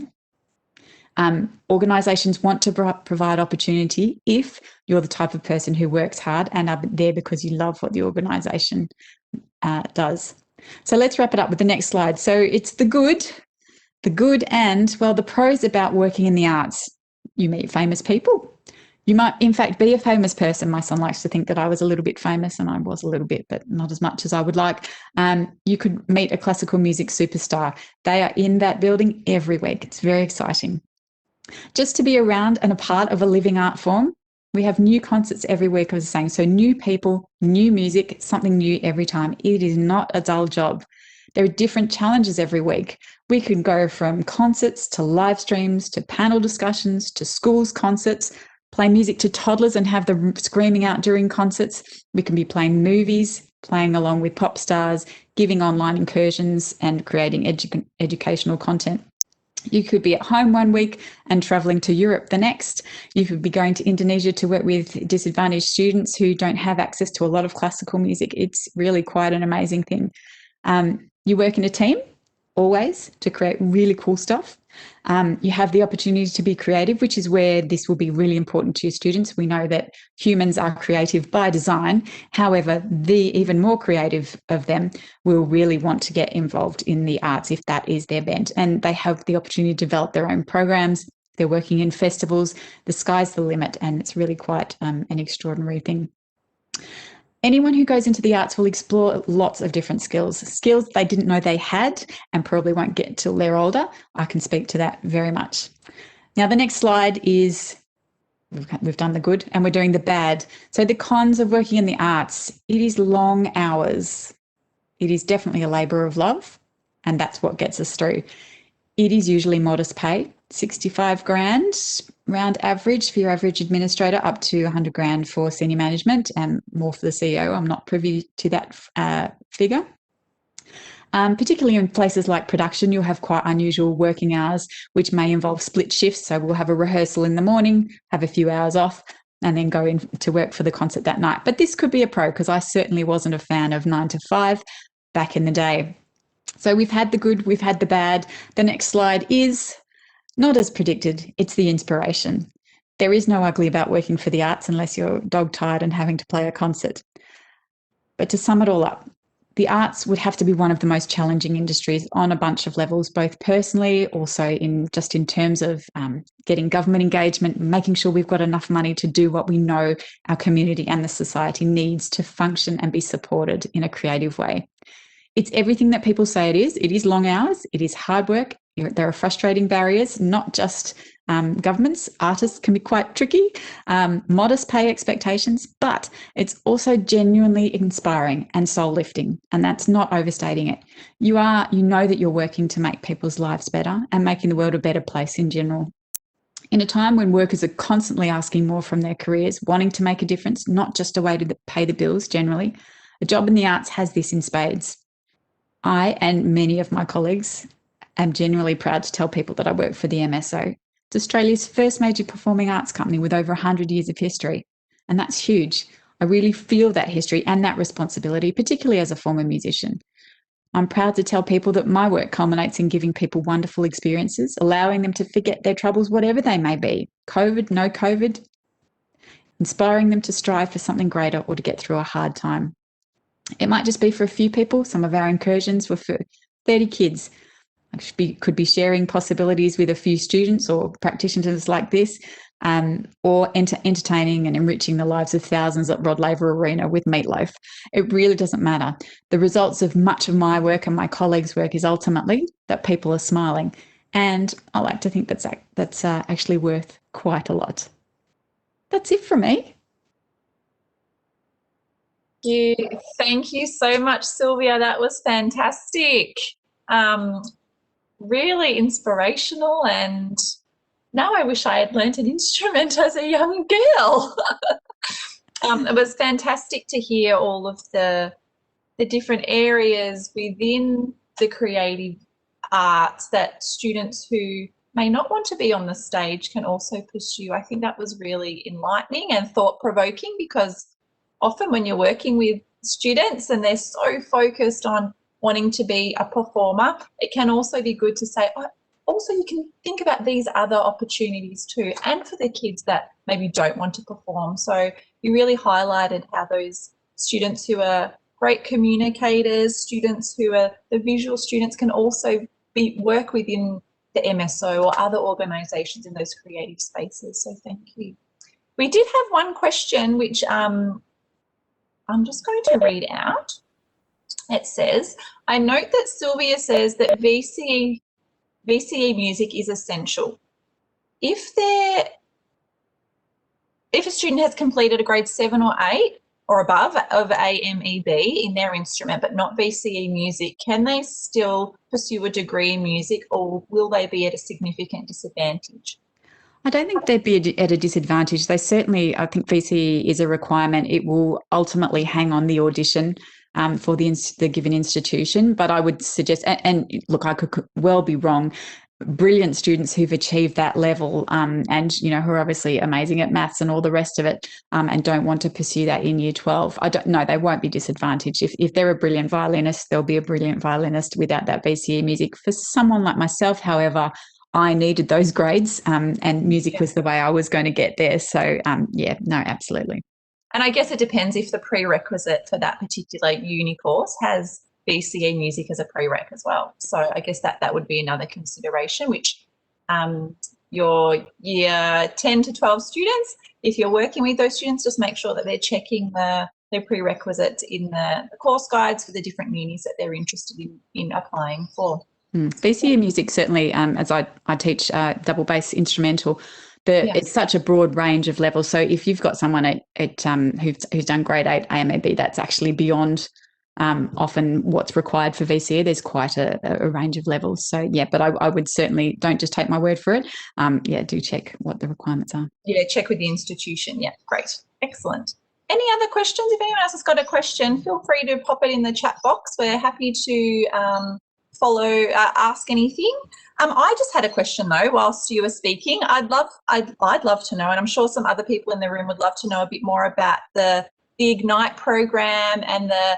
Organisations want to provide opportunity if you're the type of person who works hard and are there because you love what the organisation does. So let's wrap it up with the next slide. So it's the good and, well, the pros about working in the arts. You meet famous people. You might, in fact, be a famous person. My son likes to think that I was a little bit famous, and I was a little bit, but not as much as I would like. You could meet a classical music superstar. They are in that building every week. It's very exciting. Just to be around and a part of a living art form. We have new concerts every week, I was saying. So new people, new music, something new every time. It is not a dull job. There are different challenges every week. We can go from concerts to live streams to panel discussions to schools concerts, play music to toddlers and have them screaming out during concerts. We can be playing movies, playing along with pop stars, giving online incursions and creating educational content. You could be at home one week and traveling to Europe the next. You could be going to Indonesia to work with disadvantaged students who don't have access to a lot of classical music. It's really quite an amazing thing. You work in a team, always, to create really cool stuff. You have the opportunity to be creative, which is where this will be really important to your students. We know that humans are creative by design. However, the even more creative of them will really want to get involved in the arts if that is their bent. And they have the opportunity to develop their own programs. They're working in festivals. The sky's the limit, and it's really quite an extraordinary thing. Anyone who goes into the arts will explore lots of different skills they didn't know they had and probably won't get till they're older. I can speak to that very much. Now, the next slide is, we've done the good and we're doing the bad. So the cons of working in the arts, it is long hours. It is definitely a labour of love, and that's what gets us through. It is usually modest pay, 65 grand round average for your average administrator, up to 100 grand for senior management and more for the CEO. I'm not privy to that figure. Particularly in places like production, you'll have quite unusual working hours, which may involve split shifts. So we'll have a rehearsal in the morning, have a few hours off, and then go in to work for the concert that night. But this could be a pro, because I certainly wasn't a fan of 9 to 5 back in the day. So we've had the good, we've had the bad. The next slide is not as predicted. It's the inspiration. There is no ugly about working for the arts unless you're dog-tired and having to play a concert. But to sum it all up, the arts would have to be one of the most challenging industries on a bunch of levels, both personally, also in terms of getting government engagement, making sure we've got enough money to do what we know our community and the society needs to function and be supported in a creative way. It's everything that people say it is. It is long hours. It is hard work. There are frustrating barriers, not just governments. Artists can be quite tricky, modest pay expectations, but it's also genuinely inspiring and soul lifting. And that's not overstating it. You know that you're working to make people's lives better and making the world a better place in general. In a time when workers are constantly asking more from their careers, wanting to make a difference, not just a way to pay the bills generally, a job in the arts has this in spades. I and many of my colleagues am genuinely proud to tell people that I work for the MSO. It's Australia's first major performing arts company with over 100 years of history. And that's huge. I really feel that history and that responsibility, particularly as a former musician. I'm proud to tell people that my work culminates in giving people wonderful experiences, allowing them to forget their troubles, whatever they may be, COVID, no COVID, inspiring them to strive for something greater or to get through a hard time. It might just be for a few people. Some of our incursions were for 30 kids. I could be sharing possibilities with a few students or practitioners like this, or entertaining and enriching the lives of thousands at Rod Laver Arena with Meatloaf. It really doesn't matter. The results of much of my work and my colleagues' work is ultimately that people are smiling. And I like to think that's actually worth quite a lot. That's it from me. Thank you so much, Sylvia. That was fantastic. Really inspirational, and now I wish I had learnt an instrument as a young girl. It was fantastic to hear all of the different areas within the creative arts that students who may not want to be on the stage can also pursue. I think that was really enlightening and thought-provoking, because often when you're working with students and they're so focused on wanting to be a performer, it can also be good to say, oh, also you can think about these other opportunities too, and for the kids that maybe don't want to perform. So you really highlighted how those students who are great communicators, students who are the visual students, can also work within the MSO or other organisations in those creative spaces. So thank you. We did have one question which I'm just going to read out. It says, I note that Sylvia says that VCE music is essential. If a student has completed a grade 7 or 8, or above of AMEB in their instrument, but not VCE music, can they still pursue a degree in music, or will they be at a significant disadvantage? I don't think they'd be at a disadvantage. They certainly, I think VCE is a requirement. It will ultimately hang on the audition for the given institution. But I would suggest, and look, I could well be wrong, brilliant students who've achieved that level and, who are obviously amazing at maths and all the rest of it and don't want to pursue that in year 12. I don't know, they won't be disadvantaged. If they're a brilliant violinist, they'll be a brilliant violinist without that VCE music. For someone like myself, however, I needed those grades and music was the way I was going to get there. So, yeah, no, absolutely. And I guess it depends if the prerequisite for that particular uni course has VCE music as a prereq as well. So I guess that would be another consideration, which your year 10 to 12 students, if you're working with those students, just make sure that they're checking their prerequisites in the course guides for the different unis that they're interested in applying for. VCE music, certainly, as I teach double bass instrumental, it's such a broad range of levels. So if you've got someone who's done grade 8 AMAB, that's actually beyond often what's required for VCE. There's quite a range of levels. So, yeah, but I would certainly, don't just take my word for it. Do check what the requirements are. Yeah, check with the institution. Yeah, great. Excellent. Any other questions? If anyone else has got a question, feel free to pop it in the chat box. We're happy to ask anything. I just had a question though whilst you were speaking. I'd love to know, and I'm sure some other people in the room would love to know a bit more about the Ignite program and the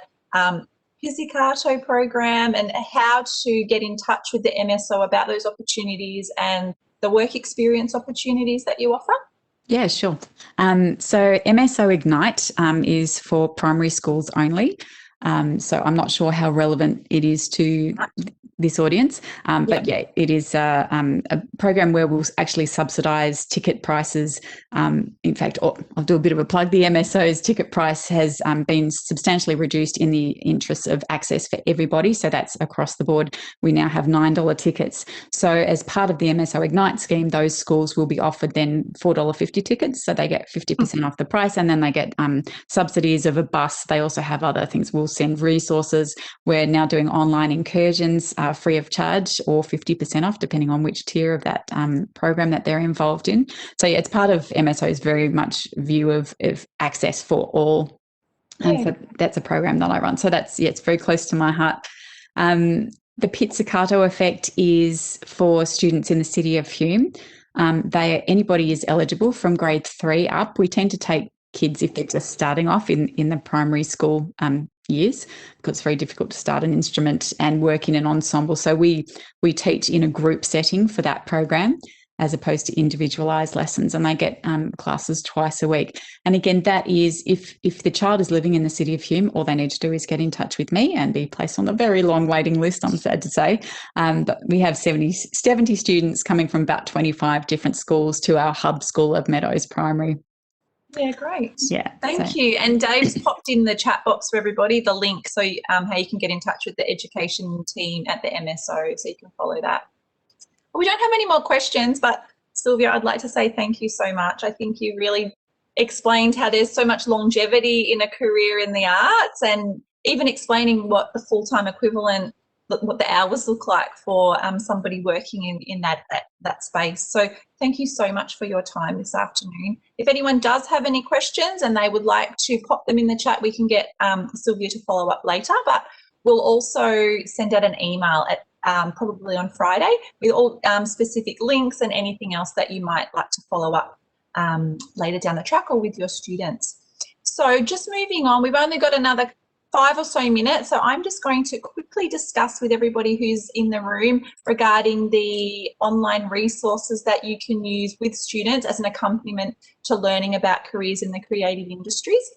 Pizzicato program and how to get in touch with the MSO about those opportunities and the work experience opportunities that you offer. Yeah, sure. So MSO Ignite is for primary schools only. So I'm not sure how relevant it is to this audience, but yeah, it is a program where we'll actually subsidise ticket prices. In fact, I'll do a bit of a plug. The MSO's ticket price has been substantially reduced in the interest of access for everybody. So that's across the board. We now have $9 tickets. So as part of the MSO Ignite scheme, those schools will be offered then $4.50 tickets. So they get 50% off the price, and then they get subsidies of a bus. They also have other things. We'll send resources. We're now doing online incursions free of charge or 50% off, depending on which tier of that program that they're involved in. So yeah, it's part of MSO's very much view of access for all. And so that's a program that I run. So it's very close to my heart. The Pizzicato effect is for students in the city of Hume. Anybody is eligible from grade 3 up. We tend to take kids if they're just starting off in the primary school years, because it's very difficult to start an instrument and work in an ensemble. So we teach in a group setting for that program as opposed to individualised lessons, and they get classes twice a week. And again, that is if the child is living in the city of Hume, all they need to do is get in touch with me and be placed on the very long waiting list, I'm sad to say. But we have 70 students coming from about 25 different schools to our hub school of Meadows Primary. Yeah, great. Yeah. Thank you. And Dave's popped in the chat box for everybody the link so how you can get in touch with the education team at the MSO, so you can follow that. We don't have any more questions, but Sylvia, I'd like to say thank you so much. I think you really explained how there's so much longevity in a career in the arts, and even explaining what the full-time equivalent, what the hours look like for somebody working in that space. So thank you so much for your time this afternoon. If anyone does have any questions and they would like to pop them in the chat, we can get Sylvia to follow up later, but we'll also send out an email at probably on Friday with all specific links and anything else that you might like to follow up later down the track or with your students. So just moving on, we've only got another 5 or so minutes, so I'm just going to quickly discuss with everybody who's in the room regarding the online resources that you can use with students as an accompaniment to learning about careers in the creative industries.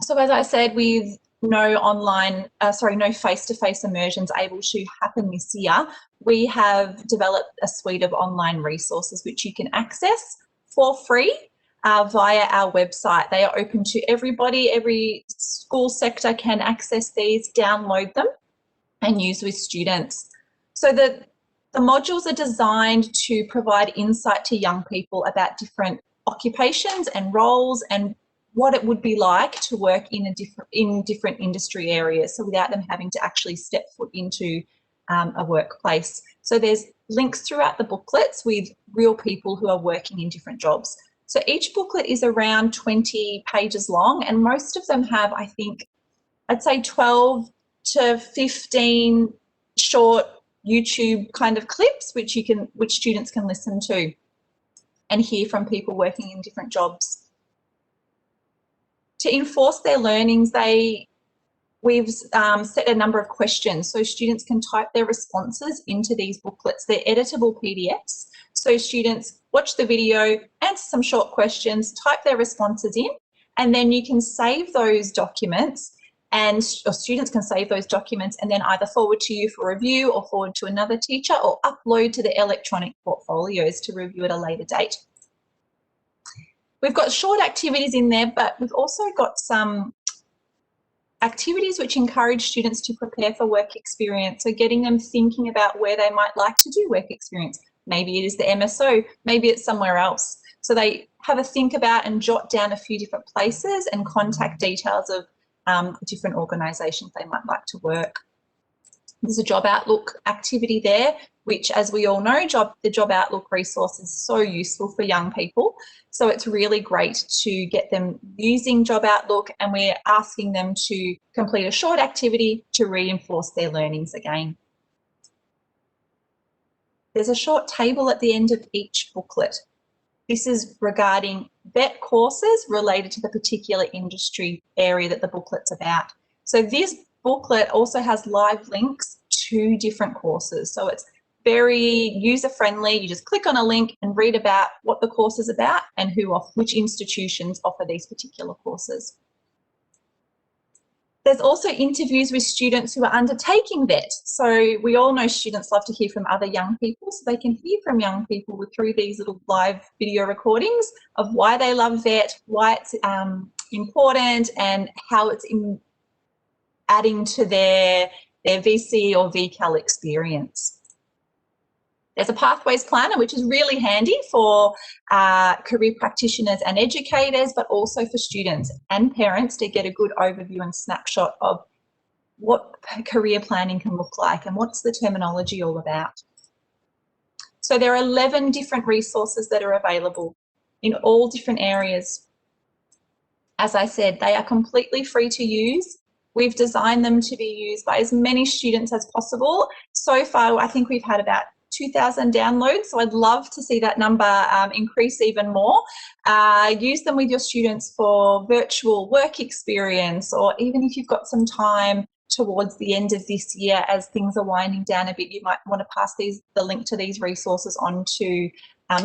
So as I said, with no face-to-face immersions able to happen this year, we have developed a suite of online resources which you can access for free via our website. They are open to everybody. Every school sector can access these, download them and use with students. So the modules are designed to provide insight to young people about different occupations and roles and what it would be like to work in different industry areas, so without them having to actually step foot into a workplace. So there's links throughout the booklets with real people who are working in different jobs. So each booklet is around 20 pages long, and most of them have, I think, I'd say 12 to 15 short YouTube kind of clips which students can listen to and hear from people working in different jobs. To enforce their learnings, we've set a number of questions so students can type their responses into these booklets. They're editable PDFs. So students watch the video, answer some short questions, type their responses in, and then you can save those documents, or students can save those documents and then either forward to you for review or forward to another teacher or upload to the electronic portfolios to review at a later date. We've got short activities in there, but we've also got some activities which encourage students to prepare for work experience. So getting them thinking about where they might like to do work experience. Maybe it is the MSO, maybe it's somewhere else. So they have a think about and jot down a few different places and contact details of different organisations they might like to work. There's a Job Outlook activity there, which, as we all know, the Job Outlook resource is so useful for young people. So it's really great to get them using Job Outlook, and we're asking them to complete a short activity to reinforce their learnings again. There's a short table at the end of each booklet. This is regarding VET courses related to the particular industry area that the booklet's about. So this booklet also has live links to different courses. So it's very user-friendly. You just click on a link and read about what the course is about and which institutions offer these particular courses. There's also interviews with students who are undertaking VET. So we all know students love to hear from other young people, so they can hear from young people through these little live video recordings of why they love VET, why it's important, and how it's adding to their VC or VCAL experience. There's a pathways planner, which is really handy for career practitioners and educators, but also for students and parents to get a good overview and snapshot of what career planning can look like and what's the terminology all about. So there are 11 different resources that are available in all different areas. As I said, they are completely free to use. We've designed them to be used by as many students as possible. So far, I think we've had about 2,000 downloads, so I'd love to see that number increase even more. Use them with your students for virtual work experience, or even if you've got some time towards the end of this year as things are winding down a bit, you might want to pass the link to these resources on to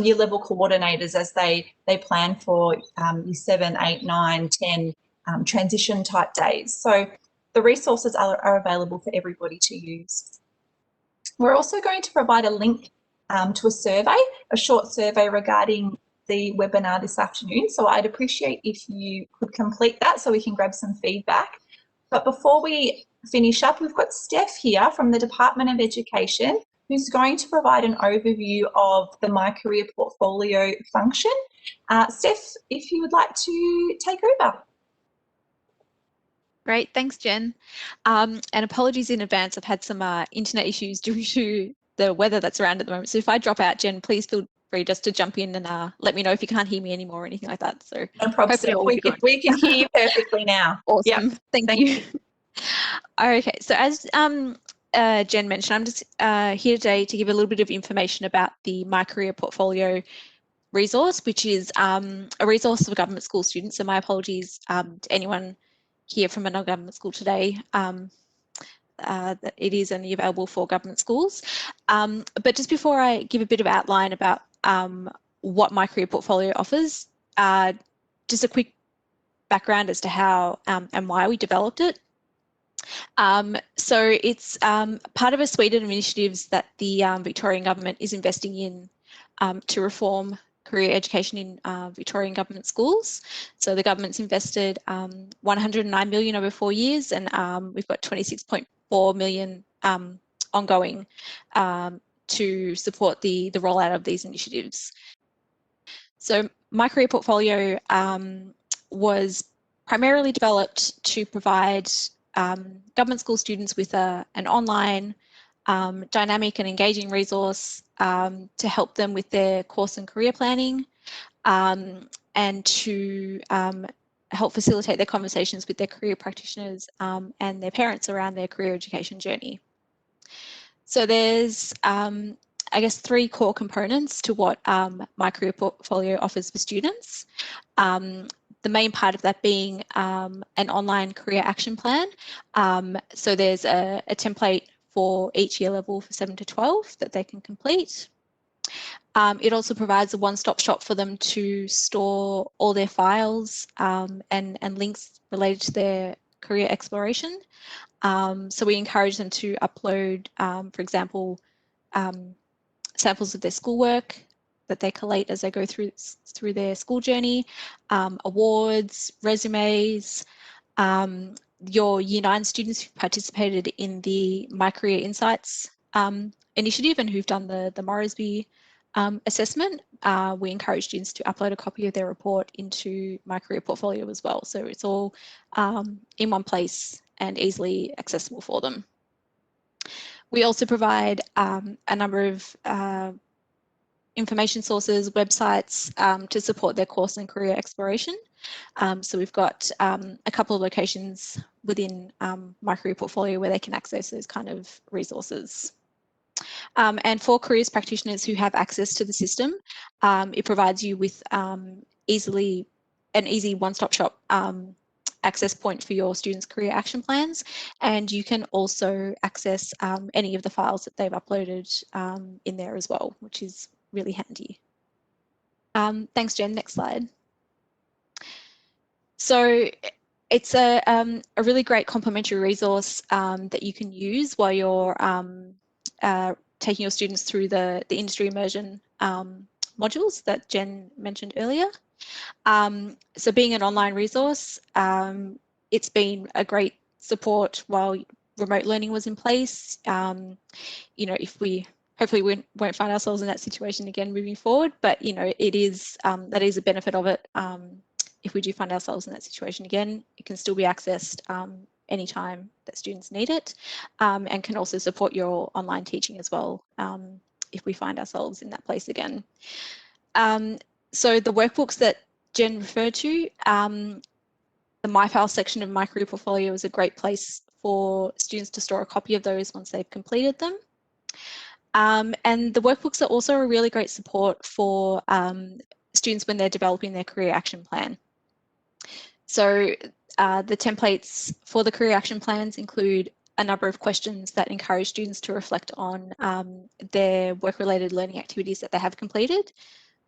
year level coordinators as they plan for year 7, 8, 9, 10 transition type days. So the resources are available for everybody to use. We're also going to provide a link to a survey, a short survey regarding the webinar this afternoon. So I'd appreciate if you could complete that so we can grab some feedback. But before we finish up, we've got Steph here from the Department of Education, who's going to provide an overview of the My Career Portfolio function. Steph, if you would like to take over. Great, thanks, Jen. And apologies in advance, I've had some internet issues due to the weather that's around at the moment. So if I drop out, Jen, please feel free just to jump in and let me know if you can't hear me anymore or anything like that. So no problem, Steph. We can hear you perfectly now. Awesome, yep. Thank you. Okay, so as Jen mentioned, I'm just here today to give a little bit of information about the My Career Portfolio resource, which is a resource for government school students. So my apologies to anyone here from a non-government school today. That it is only available for government schools. But just before I give a bit of outline about what My Career Portfolio offers, just a quick background as to how and why we developed it. So it's part of a suite of initiatives that the Victorian government is investing in to reform career education in Victorian government schools. So the government's invested 109 million over 4 years, and we've got 26.4 million ongoing to support the rollout of these initiatives. So My Career Portfolio was primarily developed to provide government school students with an online dynamic and engaging resource to help them with their course and career planning, and to help facilitate their conversations with their career practitioners and their parents around their career education journey. So there's, I guess, 3 core components to what My Career Portfolio offers for students. The main part of that being an online career action plan. So there's a template for each year level for 7 to 12 that they can complete. It also provides a one-stop shop for them to store all their files and links related to their career exploration. So we encourage them to upload, for example, samples of their schoolwork that they collate as they go through their school journey, awards, resumes, your Year 9 students who participated in the My Career Insights initiative and who've done the Morrisby assessment. We encourage students to upload a copy of their report into My Career Portfolio as well. So it's all in one place and easily accessible for them. We also provide a number of information sources, websites to support their course and career exploration. So we've got a couple of locations within My Career Portfolio where they can access those kind of resources. And for careers practitioners who have access to the system, it provides you with an easy one-stop shop access point for your students' career action plans, and you can also access any of the files that they've uploaded in there as well, which is really handy. Thanks, Jen. Next slide. So it's a really great complementary resource that you can use while you're taking your students through the industry immersion modules that Jen mentioned earlier. So being an online resource, it's been a great support while remote learning was in place. You know, if we hopefully we won't find ourselves in that situation again moving forward, but you know, it is that is a benefit of it. If we do find ourselves in that situation again, it can still be accessed anytime that students need it, and can also support your online teaching as well if we find ourselves in that place again. So the workbooks that Jen referred to, the My Files section of My Career Portfolio is a great place for students to store a copy of those once they've completed them. And the workbooks are also a really great support for students when they're developing their career action plan. So the templates for the career action plans include a number of questions that encourage students to reflect on their work-related learning activities that they have completed.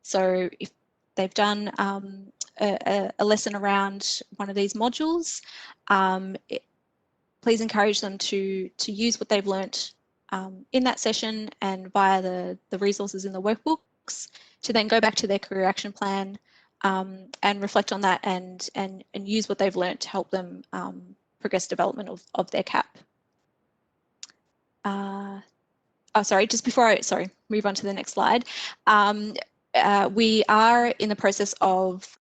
So if they've done a lesson around one of these modules, please encourage them to use what they've learnt in that session and via the resources in the workbooks to then go back to their career action plan and reflect on that and use what they've learnt to help them progress development of their CAP. Oh, sorry, just before I move on to the next slide. We are in the process of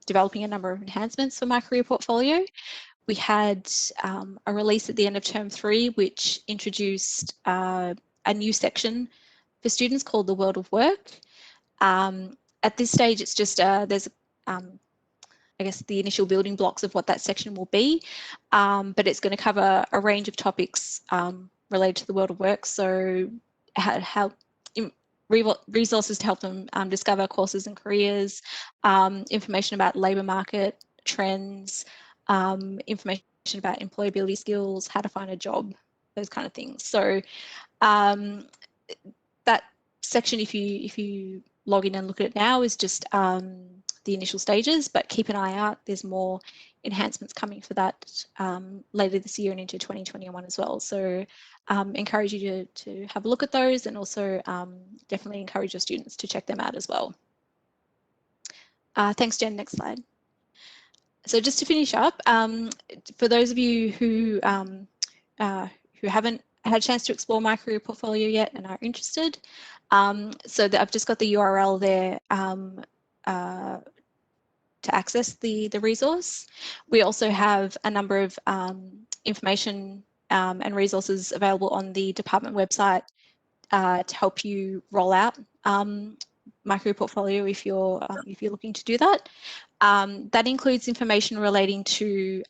developing a number of enhancements for My Career Portfolio. We had a release at the end of term 3, which introduced a new section for students called the World of Work. At this stage, it's just there's I guess the initial building blocks of what that section will be, but it's going to cover a range of topics related to the world of work. So how resources to help them discover courses and careers, information about labour market trends, information about employability skills, how to find a job, those kind of things. So that section, if you log in and look at it now, is just the initial stages, but keep an eye out. There's more enhancements coming for that later this year and into 2021 as well. So encourage you to have a look at those, and also definitely encourage your students to check them out as well. Thanks, Jen. Next slide. So just to finish up, for those of you who haven't had a chance to explore My Career Portfolio yet and are interested, so I've just got the URL there to access the resource. We also have a number of information and resources available on the department website to help you roll out My Career Portfolio if you're looking to do that. That includes information relating to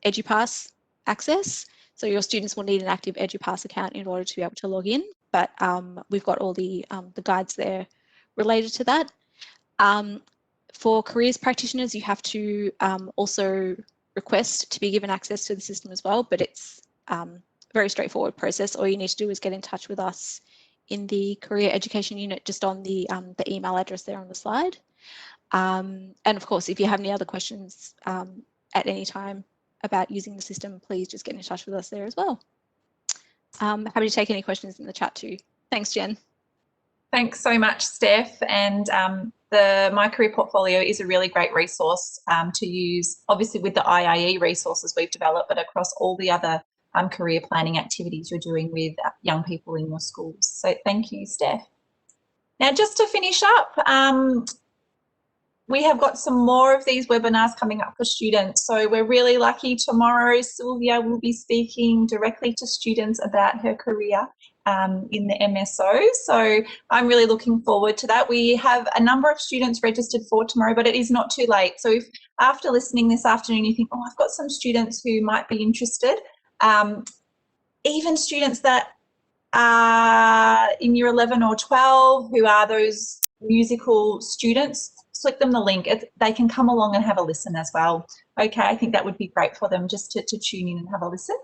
EduPass access. So your students will need an active EduPass account in order to be able to log in, but we've got all the guides there related to that. For careers practitioners, you have to also request to be given access to the system as well, but it's a very straightforward process. All you need to do is get in touch with us in the Career Education Unit, just on the email address there on the slide. And of course, if you have any other questions at any time about using the system, please just get in touch with us there as well. Happy to take any questions in the chat too. Thanks, Jen. Thanks so much, Steph. And the My Career Portfolio is a really great resource to use, obviously with the IIE resources we've developed, but across all the other career planning activities you're doing with young people in your schools. So thank you, Steph. Now, just to finish up, we have got some more of these webinars coming up for students. So we're really lucky. Tomorrow, Sylvia will be speaking directly to students about her career in the MSO. So I'm really looking forward to that. We have a number of students registered for tomorrow, but it is not too late. So if after listening this afternoon you think, oh, I've got some students who might be interested, even students that are in year 11 or 12 who are those musical students, flick them the link. They can come along and have a listen as well. Okay, I think that would be great for them just to tune in and have a listen.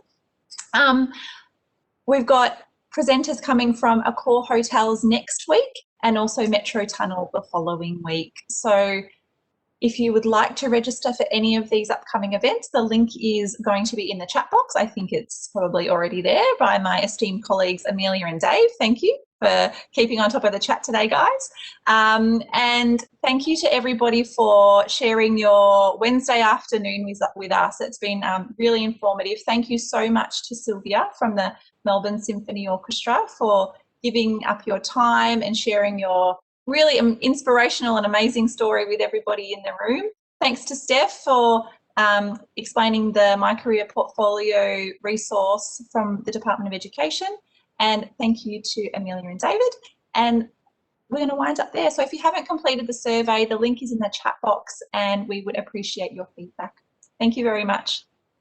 We've got presenters coming from Accor Hotels next week and also Metro Tunnel the following week. So if you would like to register for any of these upcoming events, the link is going to be in the chat box. I think it's probably already there by my esteemed colleagues Amelia and Dave. Thank you for keeping on top of the chat today, guys. And thank you to everybody for sharing your Wednesday afternoon with us. It's been really informative. Thank you so much to Sylvia from the Melbourne Symphony Orchestra for giving up your time and sharing your really inspirational and amazing story with everybody in the room. Thanks to Steph for explaining the My Career Portfolio resource from the Department of Education. And thank you to Amelia and David. And we're going to wind up there. So if you haven't completed the survey, the link is in the chat box and we would appreciate your feedback. Thank you very much.